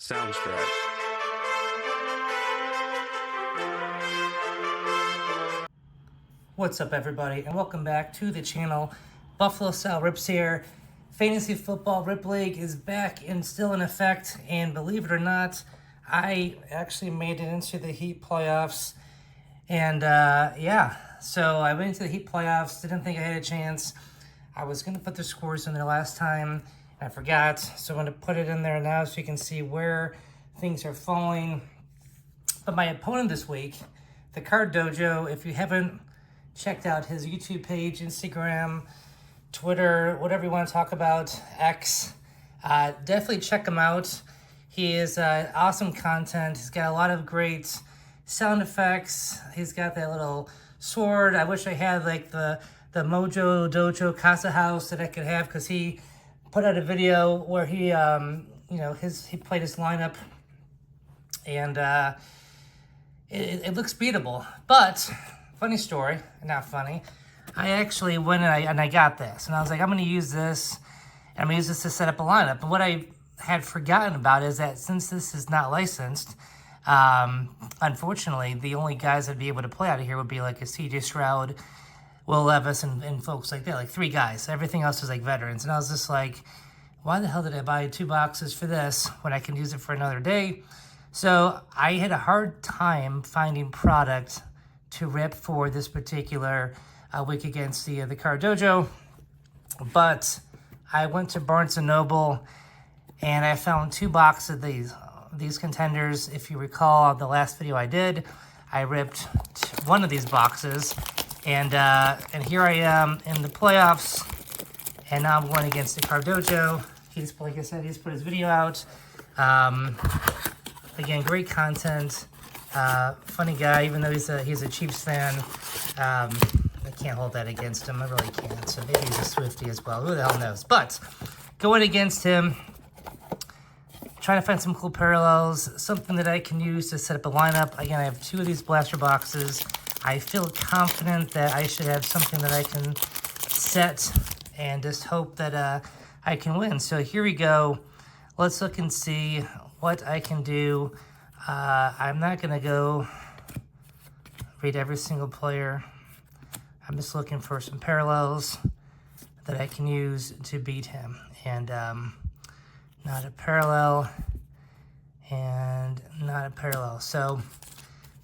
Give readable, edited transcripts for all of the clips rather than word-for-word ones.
Soundstripe. What's up, everybody, and welcome back to the channel. Buffalo Style Rips here. Fantasy Football Rip League is back and still in effect, and believe it or not, I actually made it into the Heat playoffs. And so I went into the Heat playoffs, didn't think I had a chance. I was going to put the scores in there last time, and I forgot, so I'm going to put it in there now so you can see where things are falling. But my opponent this week, the Card Dojo, if you haven't checked out his YouTube page, Instagram, Twitter, whatever you want to talk about, X, definitely check him out. He is awesome content. He's got a lot of great sound effects. He's got that little sword. I wish I had like the Mojo Dojo Casa House that I could have, because he put out a video where he he played his lineup, and it looks beatable. But funny story, not funny. I actually went and I got this, and I was like, I'm going to use this, and I'm going to use this to set up a lineup. But what I had forgotten about is that since this is not licensed, unfortunately, the only guys that'd be able to play out of here would be like a CJ Stroud, Will Levis, and folks like that, like 3 guys. Everything else is like veterans. And I was just like, why the hell did I buy 2 boxes for this when I can use it for another day? So I had a hard time finding product to rip for this particular week against the Card Dojo. But I went to Barnes & Noble, and I found 2 boxes of these contenders. If you recall, the last video I did, I ripped one of these boxes. And here I am in the playoffs, and now I'm going against the Card Dojo. He's, like I said, he's put his video out. Again, great content. Funny guy, even though he's a Chiefs fan. I can't hold that against him. I really can't. So maybe he's a Swiftie as well. Who the hell knows? But going against him, trying to find some cool parallels, something that I can use to set up a lineup. Again, I have 2 of these blaster boxes. I feel confident that I should have something that I can set and just hope that I can win. So here we go. Let's look and see what I can do. I'm not going to go read every single player. I'm just looking for some parallels that I can use to beat him. And not a parallel and not a parallel. So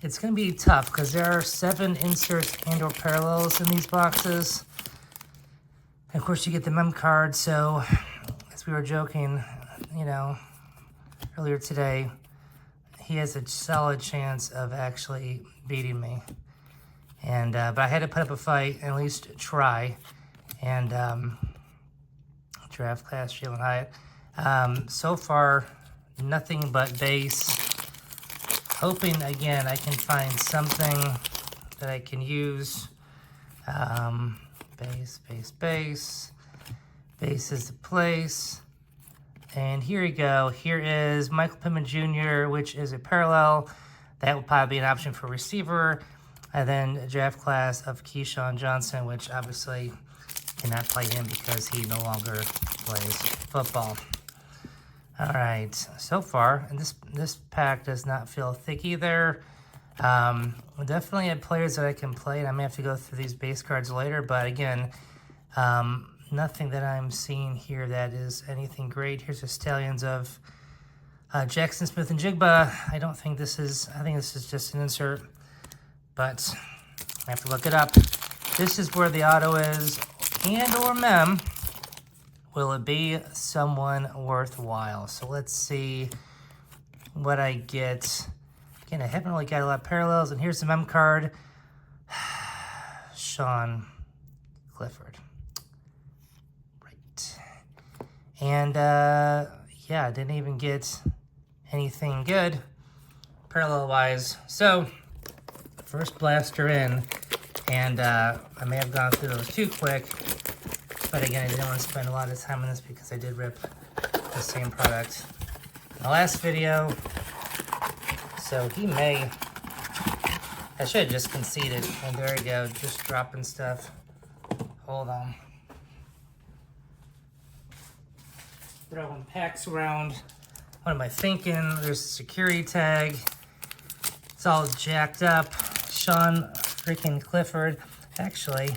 it's going to be tough because there are 7 inserts and or parallels in these boxes. And of course, you get the mem card. So as we were joking, earlier today, he has a solid chance of actually beating me. And but I had to put up a fight and at least try. And draft class, Jalen Hyatt. So far, nothing but base. Hoping, again, I can find something that I can use. Base. Base is the place. And here we go. Here is Michael Pittman Jr., which is a parallel. That will probably be an option for receiver. And then a draft class of Keyshawn Johnson, which obviously cannot play him because he no longer plays football. All right, so far, and this pack does not feel thick either. Definitely have players that I can play, and I may have to go through these base cards later, but again, nothing that I'm seeing here that is anything great. Here's the Stallions of Jackson Smith and Jigba. I think this is just an insert, but I have to look it up. This is where the auto is, and or mem. Will it be someone worthwhile? So let's see what I get. Again, I haven't really got a lot of parallels. And here's the mem card. Sean Clifford. Right. And, I didn't even get anything good parallel-wise. So, first blaster in. And I may have gone through those too quick. But again, I didn't want to spend a lot of time on this because I did rip the same product in the last video. So he may... I should have just conceded. And there we go, just dropping stuff. Hold on. Throwing packs around. What am I thinking? There's a security tag. It's all jacked up. Sean freaking Clifford. Actually,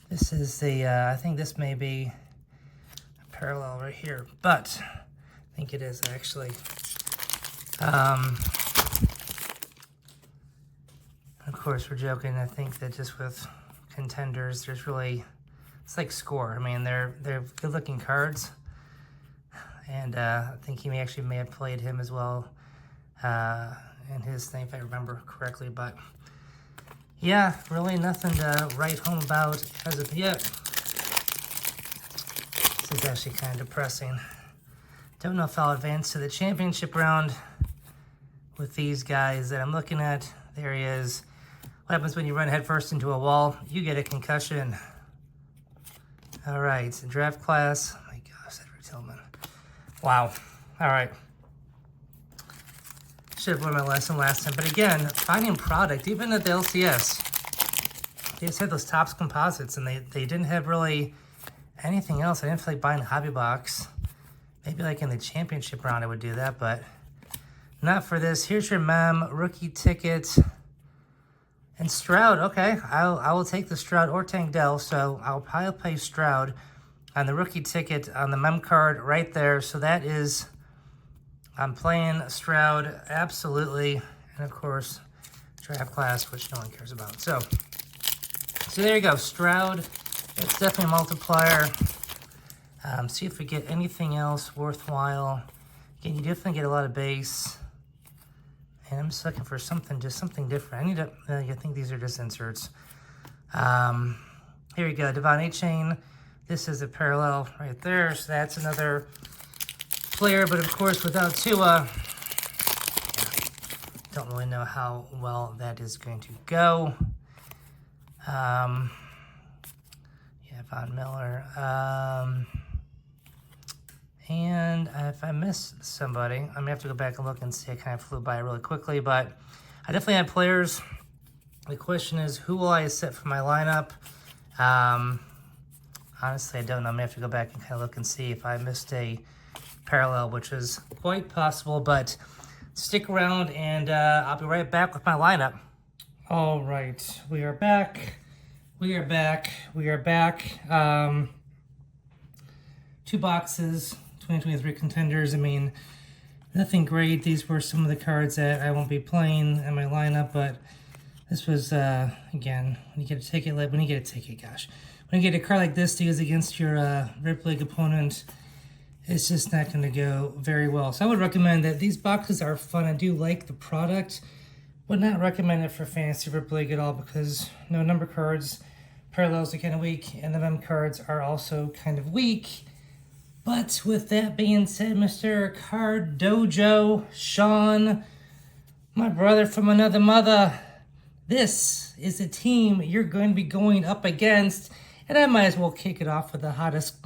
this is the, I think this may be a parallel right here, but I think it is actually. Of course, we're joking. I think that just with Contenders, there's really, it's like Score. I mean, they're good-looking cards, and I think he may have played him as well in his thing, if I remember correctly. But yeah, really nothing to write home about as of yet. This is actually kind of depressing. Don't know if I'll advance to the championship round with these guys that I'm looking at. There he is. What happens when you run headfirst into a wall? You get a concussion. All right, draft class. Oh my gosh, Edward Tillman. Wow. All right. Should have learned my lesson last time. But again, finding product, even at the LCS, they just had those Topps composites, and they didn't have really anything else. I didn't feel like buying a hobby box. Maybe like in the championship round I would do that, but not for this. Here's your mem, rookie ticket, and Stroud. Okay, I will take the Stroud or Tank Dell, so I'll probably play Stroud on the rookie ticket on the mem card right there. So that is, I'm playing Stroud, absolutely, and of course, draft class, which no one cares about. So there you go, Stroud. It's definitely a multiplier. See if we get anything else worthwhile. Again, you definitely get a lot of base. And I'm just looking for something, just something different. I need to, I think these are just inserts. Here we go, Devon A-Chain. This is a parallel right there, so that's another player, but of course without Tua, yeah, don't really know how well that is going to go. Yeah, Von Miller. And if I missed somebody, I'm gonna have to go back and look and see. I kind of flew by really quickly, but I definitely have players. The question is, who will I set for my lineup? Honestly, I don't know. I'm gonna have to go back and kind of look and see if I missed a parallel, which is quite possible, but stick around and I'll be right back with my lineup. All right, we are back. We are back. We are back. 2 boxes. 2023 Contenders. I mean, nothing great. These were some of the cards that I won't be playing in my lineup, but this was, again, when you get a ticket, when you get a card like this to use against your Rip League opponent, it's just not going to go very well. So I would recommend that these boxes are fun. I do like the product. Would not recommend it for Fantasy Rip League at all because no number cards, parallels are kind of weak, and the mem cards are also kind of weak. But with that being said, Mr. Card Dojo, Sean, my brother from another mother, this is the team you're going to be going up against. And I might as well kick it off with the hottest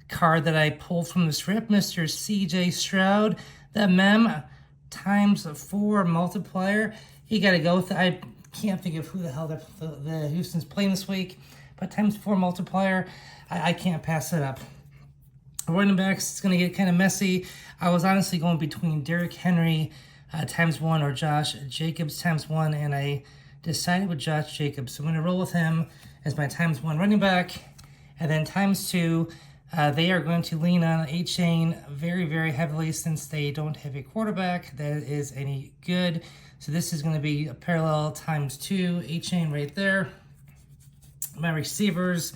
card that I pulled from this rip, Mr. CJ Stroud, the mem ×4 multiplier. You got to go with it. I can't think of who the hell the Houston's playing this week, but ×4 multiplier, I can't pass it up. Running backs, it's going to get kind of messy. I was honestly going between Derrick Henry ×1 or Josh Jacobs ×1, and I decided with Josh Jacobs. So I'm going to roll with him as my ×1 running back, and then ×2, they are going to lean on A-Chain very, very heavily since they don't have a quarterback that is any good. So this is going to be a parallel ×2, A-Chain right there. My receivers,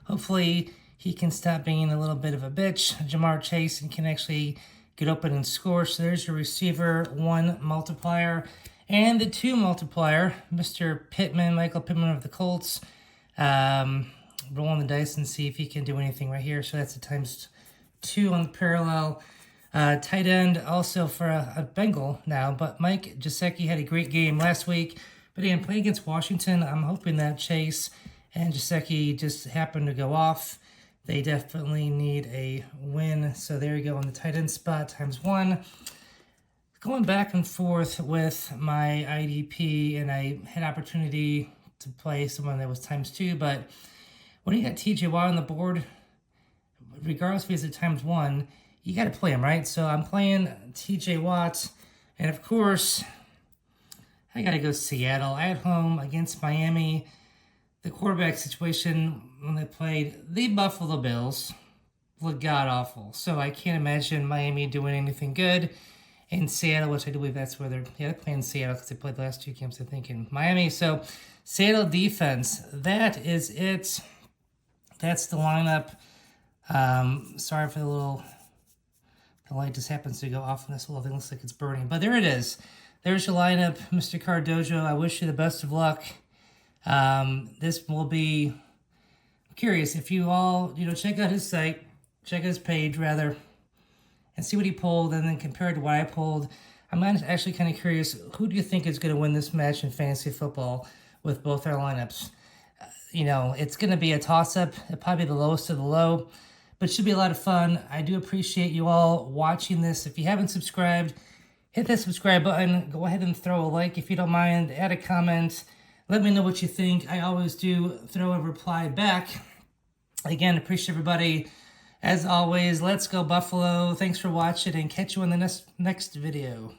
hopefully he can stop being a little bit of a bitch, Jamar Chase, and can actually get open and score. So there's your receiver 1 multiplier. And the 2 multiplier, Mr. Pittman, Michael Pittman of the Colts. Rolling the dice and see if he can do anything right here. So that's a ×2 on the parallel. Tight end also for a Bengal now, but Mike Gesicki had a great game last week. But again, playing against Washington, I'm hoping that Chase and Gesicki just happen to go off. They definitely need a win. So there you go on the tight end spot, ×1. Going back and forth with my IDP, and I had opportunity to play someone that was ×2, but when you got TJ Watt on the board, regardless if he's at ×1, you got to play him, right? So I'm playing TJ Watt. And of course, I got to go Seattle at home against Miami. The quarterback situation when they played the Buffalo Bills looked god-awful. So I can't imagine Miami doing anything good. In Seattle, which I do believe that's where they're playing Seattle because they played the last 2 games, I think, in Miami. So Seattle defense, that is it. That's the lineup. Sorry for the light just happens to go off on this little thing. Looks like it's burning. But there it is. There's your lineup, Mr. Cardojo. I wish you the best of luck. This will be... I'm curious if you all, check out his site, check out his page, rather, and see what he pulled, and then compare it to what I pulled. I'm actually kind of curious, who do you think is going to win this match in fantasy football with both our lineups? It's going to be a toss-up. It'll probably be the lowest of the low, but it should be a lot of fun. I do appreciate you all watching this. If you haven't subscribed, hit that subscribe button. Go ahead and throw a like if you don't mind. Add a comment. Let me know what you think. I always do throw a reply back. Again, appreciate everybody. As always, let's go Buffalo. Thanks for watching, and catch you in the next video.